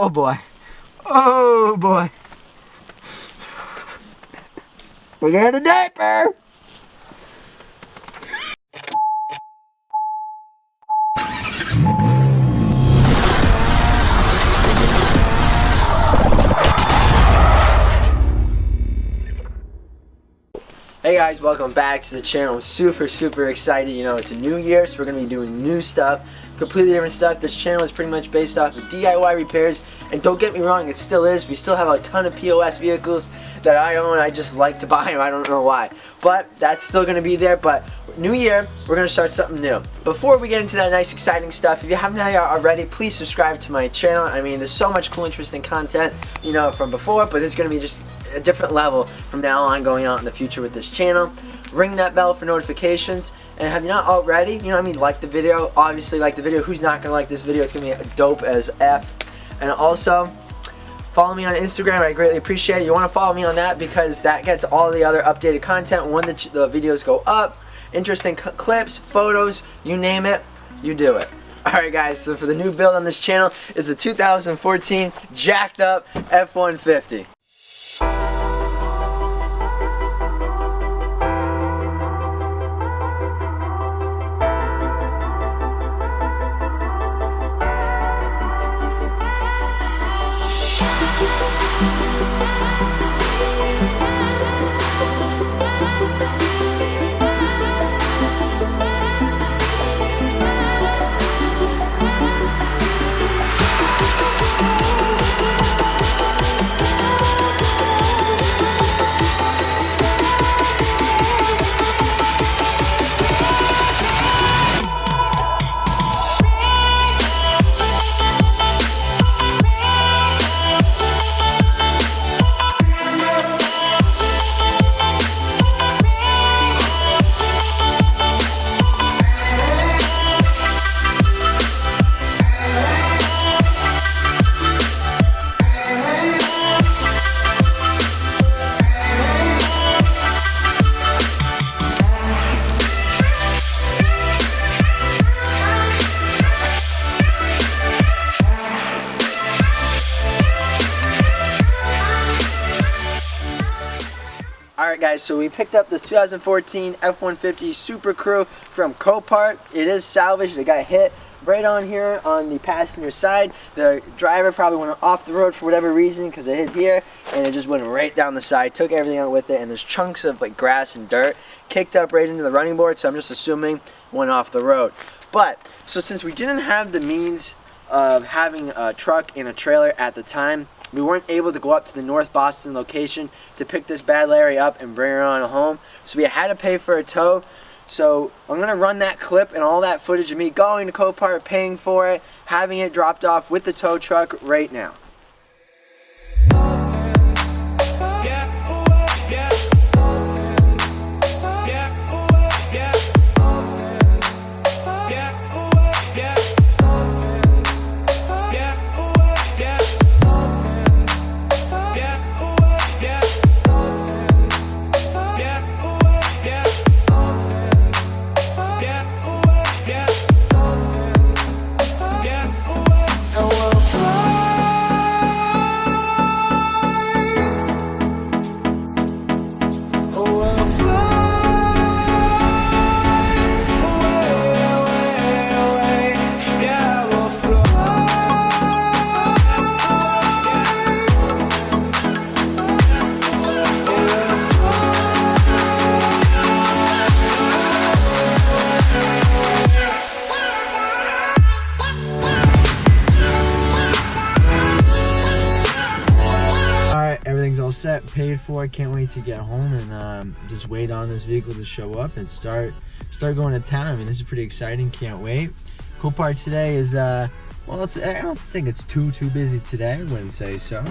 Oh boy. Oh boy. We got a diaper. Hey guys, welcome back to the channel. I'm super excited. You know, it's a new year, so we're going to be doing new stuff, completely different stuff. This channel is pretty much based off of DIY repairs, and don't get me wrong, it still is. We still have a ton of POS vehicles that I own. I just like to buy them. I don't know why, but that's still going to be there. But new year, we're going to start something new. Before we get into that nice exciting stuff, if you haven't already, please subscribe to my channel. I mean, there's so much cool, interesting content, you know, from before, but it's going to be just a different level from now on going out in the future with this channel. Ring that bell for notifications, and have you not already, you know what I mean, like the video. Obviously like the video. Who's not gonna like this video? It's gonna be dope as F. And also follow me on Instagram. I greatly appreciate it. You want to follow me on that because that gets all the other updated content when the videos go up. Interesting clips, photos, you name it, you do it. Alright guys, so for the new build on this channel is a 2014 jacked up F-150. Alright guys, so we picked up this 2014 F-150 SuperCrew from Copart. It is salvaged. It got hit right on here on the passenger side. The driver probably went off the road for whatever reason because it hit here, and it just went right down the side, took everything out with it, and there's chunks of like grass and dirt kicked up right into the running board, so I'm just assuming it went off the road. But, so since we didn't have the means of having a truck and a trailer at the time, we weren't able to go up to the North Boston location to pick this bad Larry up and bring her on home. So we had to pay for a tow. So I'm going to run that clip and all that footage of me going to Copart, paying for it, having it dropped off with the tow truck right now. Everything's all set, paid for. Can't wait to get home and just wait on this vehicle to show up and start going to town. I mean, this is pretty exciting. Can't wait. Cool part today is well, I don't think it's too busy today. I wouldn't say so.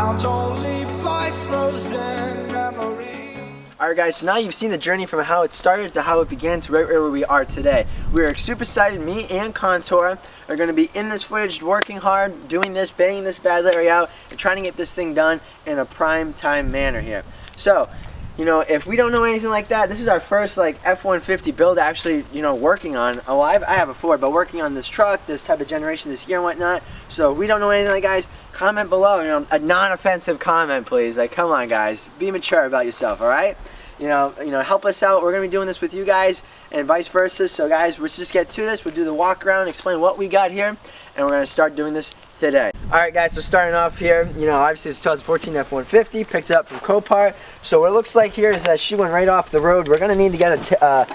bound only by frozen memories. Alright guys, so now you've seen the journey from how it started to how it began to right where we are today. We are super excited. Me and Contour are going to be in this footage, working hard, doing this, banging this bad Larry out, and trying to get this thing done in a prime time manner here. So, you know, if we don't know anything like that, this is our first like F-150 build actually, you know, working on. Oh, I have a Ford, but working on this truck, this type of generation this year and whatnot. So if we don't know anything like, guys, comment below, you know, a non-offensive comment, please. Like, come on, guys, be mature about yourself, all right? You know, help us out. We're gonna be doing this with you guys, and vice versa. So, guys, let's just get to this. We'll do the walk around, explain what we got here, and we're gonna start doing this today. All right, guys. So starting off here, you know, obviously it's 2014 F-150, picked it up from Copart. So what it looks like here is that she went right off the road. We're gonna need to get a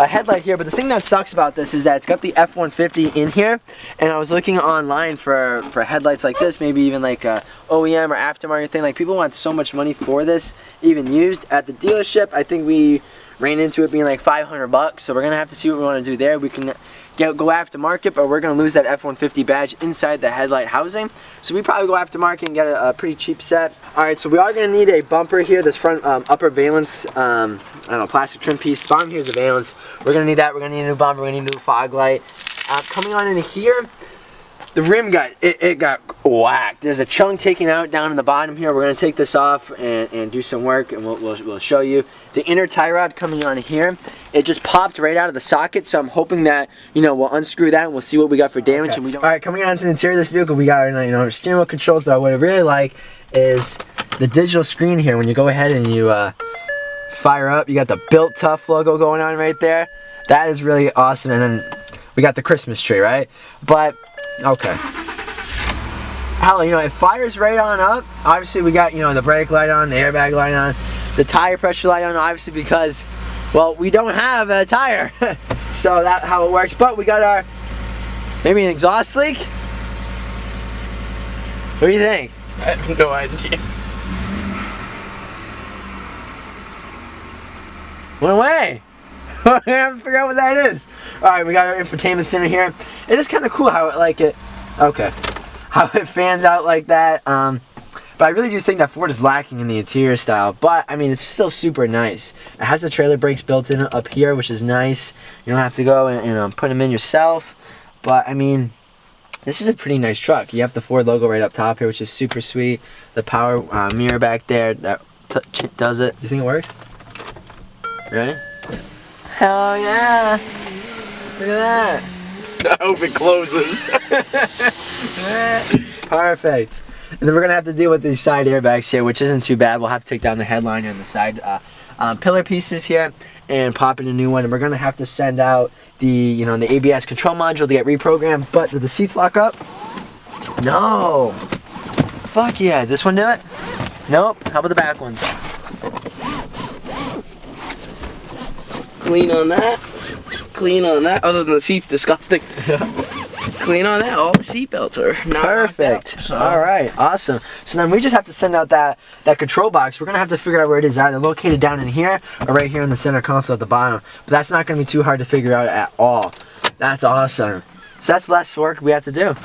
headlight here, but the thing that sucks about this is that it's got the F-150 in here, and I was looking online for headlights like this, maybe even like a OEM or aftermarket thing. Like, people want so much money for this, even used at the dealership. I think we ran into it being like $500, so we're gonna have to see what we want to do there. We can go after market, but we're gonna lose that F-150 badge inside the headlight housing, so we probably go after market and get a pretty cheap set. All right, so we are gonna need a bumper here, this front upper valence, I don't know, plastic trim piece. The bottom here is the valence. We're gonna need that. We're gonna need a new bumper. We're gonna need a new fog light. Coming on in here, the rim got whacked. There's a chunk taken out down in the bottom here. We're gonna take this off and do some work, and we'll show you. The inner tie rod coming on here, it just popped right out of the socket, so I'm hoping that, you know, we'll unscrew that and we'll see what we got for damage. Okay. And we don't. All right, coming on to the interior of this vehicle, we got, you know, steering wheel controls, but what I really like is the digital screen here. When you go ahead and you fire up, you got the Built Tough logo going on right there. That is really awesome. And then we got the Christmas tree, right? But okay. Hell, you know, it fires right on up. Obviously, we got, you know, the brake light on, the airbag light on, the tire pressure light on, obviously, because, well, we don't have a tire. So that's how it works. But we got our, maybe an exhaust leak? What do you think? I have no idea. Went away. We're gonna have to figure out what that is. Alright, we got our infotainment center here. It is kind of cool how it, like it, okay, how it fans out like that. But I really do think that Ford is lacking in the interior style. But, I mean, it's still super nice. It has the trailer brakes built in up here, which is nice. You don't have to go and put them in yourself. But, I mean, this is a pretty nice truck. You have the Ford logo right up top here, which is super sweet. The power mirror back there, that does it. Do you think it works? Ready? Hell yeah! Look at that! I hope it closes. Perfect. And then we're gonna have to deal with these side airbags here, which isn't too bad. We'll have to take down the headliner and the side pillar pieces here and pop in a new one. And we're gonna have to send out the, you know, the ABS control module to get reprogrammed. But do the seats lock up? No. Fuck yeah. This one do it? Nope. How about the back ones? Clean on that. Clean on that. Other than the seat's disgusting. Clean on that. All the seat belts are not perfect. Out, so. All right, awesome. So then we just have to send out that control box. We're gonna have to figure out where it is, either located down in here or right here in the center console at the bottom. But that's not gonna be too hard to figure out at all. That's awesome. So that's less work we have to do,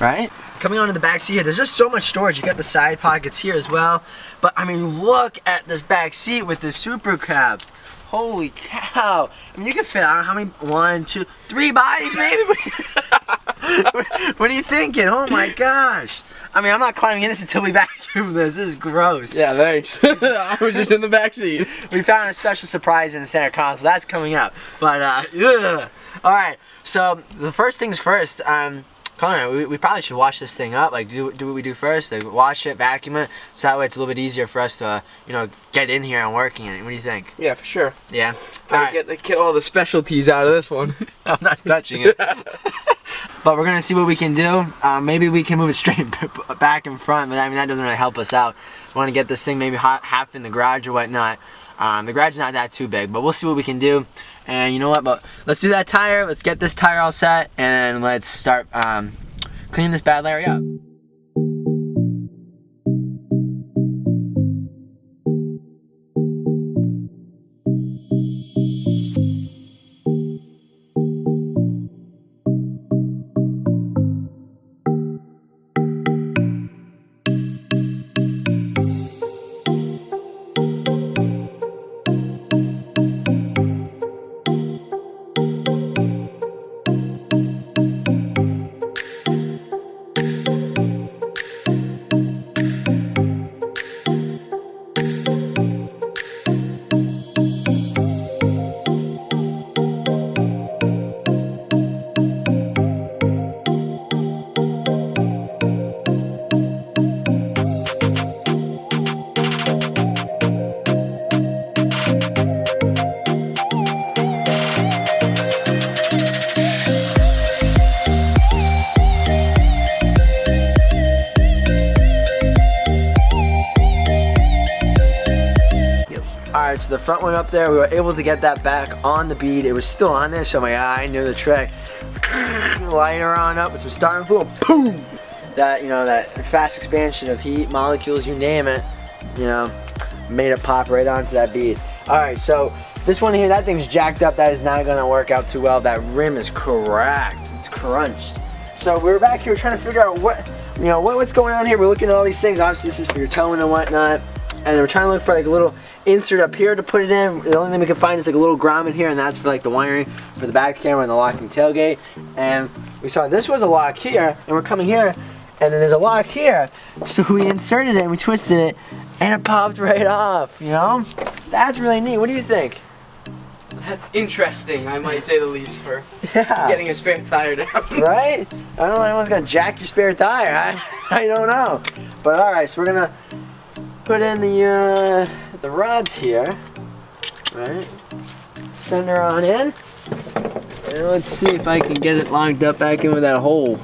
right? Coming onto the back seat here, there's just so much storage. You got the side pockets here as well. But I mean, look at this back seat with this super cab. Holy cow. I mean, you can fit, I don't know how many, 1, 2, 3 bodies maybe? What are you thinking? Oh my gosh. I mean, I'm not climbing in this until we vacuum this. This is gross. Yeah, thanks. I was just in the back seat. We found a special surprise in the center console. That's coming up. But, ugh. Alright, so the first things first, Connor, we probably should wash this thing up. Like, do what we do first. Like, wash it, vacuum it, so that way it's a little bit easier for us to, you know, get in here and working in it. What do you think? Yeah, for sure. Yeah. Gotta get all the specialties out of this one. I'm not touching it. But we're gonna see what we can do. Maybe we can move it straight back and front, but I mean that doesn't really help us out. We want to get this thing maybe half in the garage or whatnot. The garage is not that too big, but we'll see what we can do. And you know what? But let's do that tire. Let's get this tire all set, and let's start cleaning this bad Larry up. the front one up there. We were able to get that back on the bead. It was still on there, so I'm like, I knew the trick. Lighter on up with some starting fluid. Boom! That, you know, that fast expansion of heat, molecules, you name it, you know, made it pop right onto that bead. All right, so this one here, that thing's jacked up. That is not gonna work out too well. That rim is cracked. It's crunched. So we were back here trying to figure out what's going on here. We're looking at all these things. Obviously, this is for your towing and whatnot. And then we're trying to look for like a little insert up here to put it in. The only thing we can find is like a little grommet here, and that's for like the wiring for the back camera and the locking tailgate. And we saw this was a lock here, and we're coming here, and then there's a lock here. So we inserted it and we twisted it, and it popped right off, you know? That's really neat. What do you think? That's interesting, I might say the least, for getting a spare tire down. Right? I don't know if anyone's gonna jack your spare tire. I don't know. But alright, so we're gonna put in the rods here. Right? Send her on in. And let's see if I can get it locked up back in with that hole.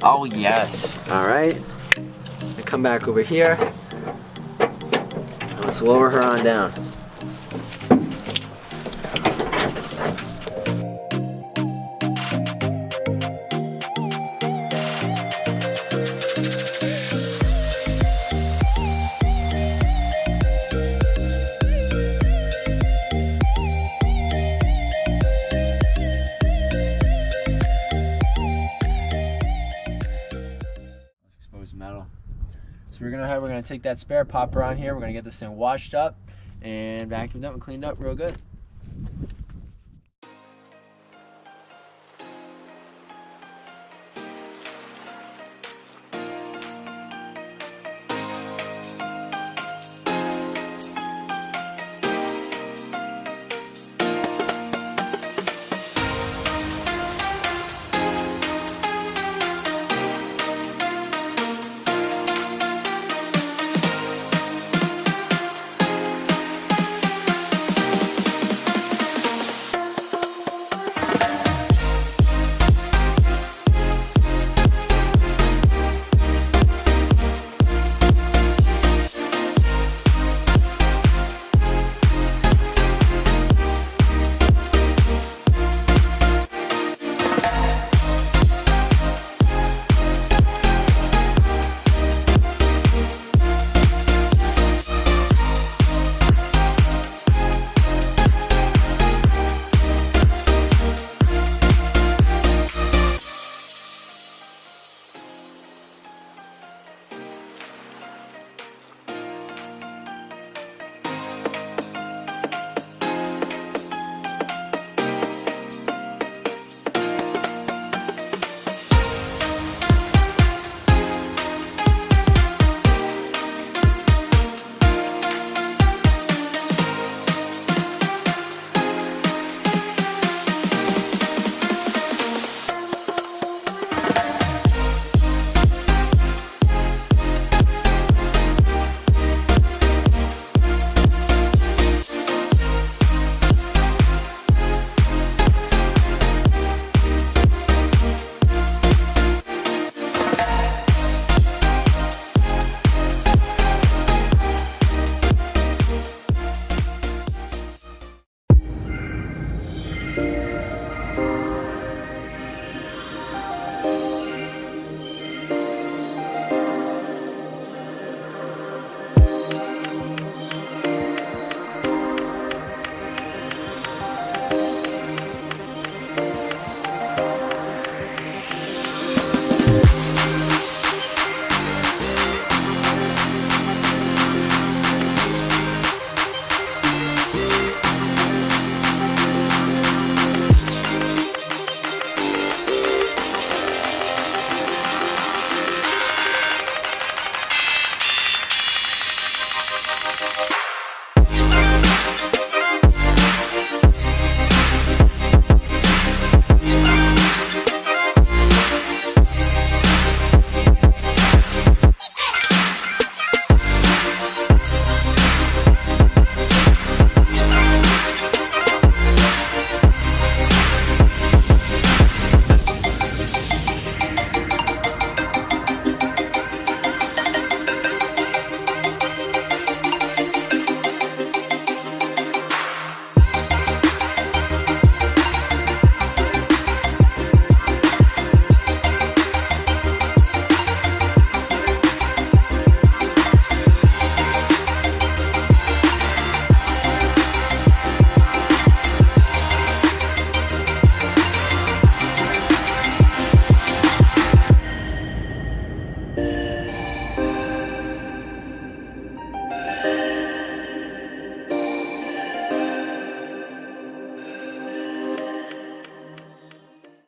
Oh, yes. Alright. Come back over here. Let's lower her on down. Exposed metal. So we're gonna take that spare popper on here. We're gonna get this thing washed up and vacuumed up and cleaned up real good.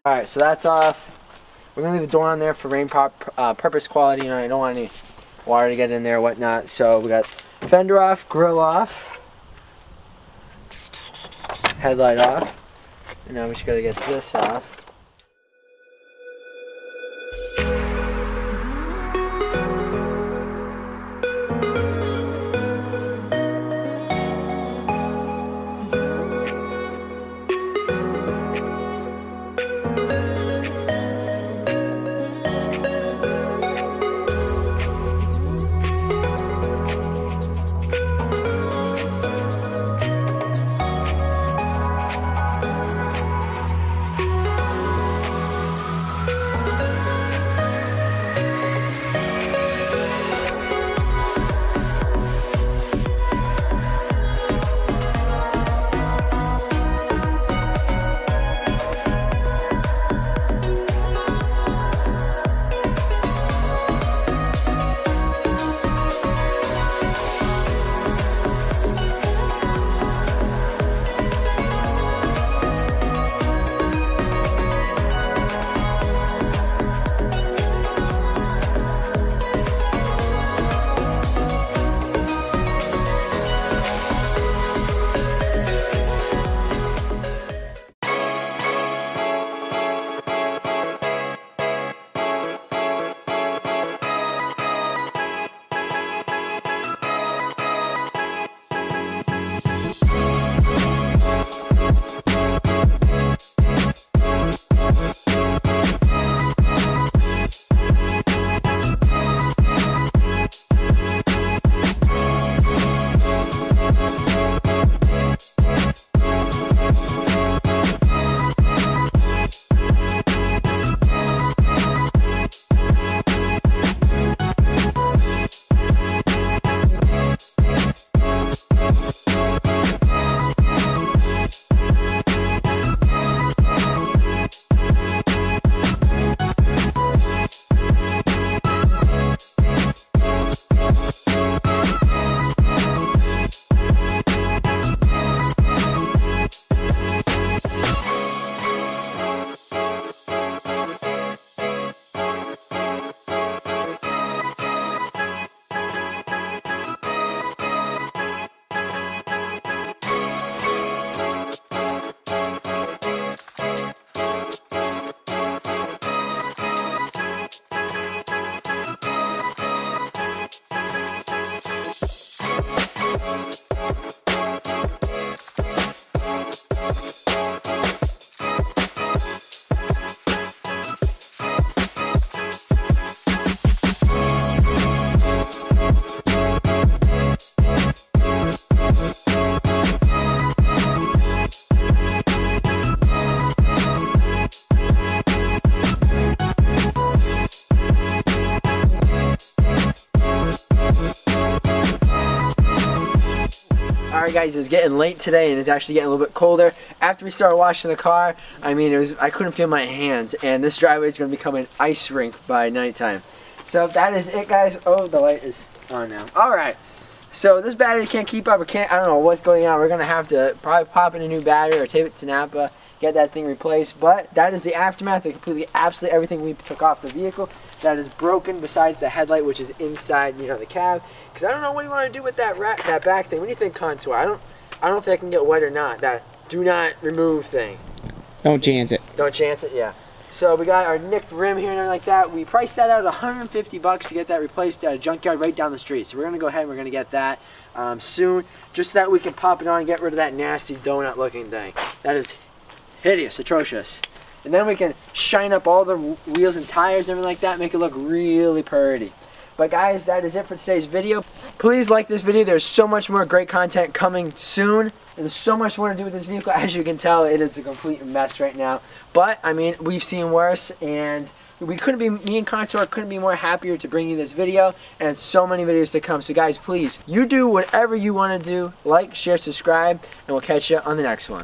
Alright, so that's off. We're going to leave the door on there for rain purpose quality. You know, I don't want any water to get in there or whatnot. So we got fender off, grill off, headlight off. And now we just got to get this off. Alright guys, it's getting late today and it's actually getting a little bit colder. After we started washing the car, I mean, I couldn't feel my hands, and this driveway is going to become an ice rink by nighttime. So that is it, guys. Oh, the light is on now. Alright, so this battery can't keep up. I don't know what's going on. We're going to have to probably pop in a new battery or tape it to Napa, get that thing replaced. But that is the aftermath of completely, absolutely everything we took off the vehicle. That is broken besides the headlight, which is inside, you know, the cab. Because I don't know what you want to do with that that back thing. What do you think, Contour? I don't know if that can get wet or not. That do not remove thing. Don't chance it. Don't chance it, yeah. So we got our nicked rim here and everything like that. We priced that out at $150 to get that replaced at a junkyard right down the street. So we're going to go ahead and we're going to get that soon, just so that we can pop it on and get rid of that nasty donut looking thing. That is hideous, atrocious. And then we can shine up all the wheels and tires and everything like that, make it look really pretty. But guys, that is it for today's video. Please like this video. There's so much more great content coming soon. And there's so much more to do with this vehicle. As you can tell, it is a complete mess right now. But, I mean, we've seen worse. And me and Contour couldn't be more happier to bring you this video. And so many videos to come. So guys, please, you do whatever you want to do. Like, share, subscribe. And we'll catch you on the next one.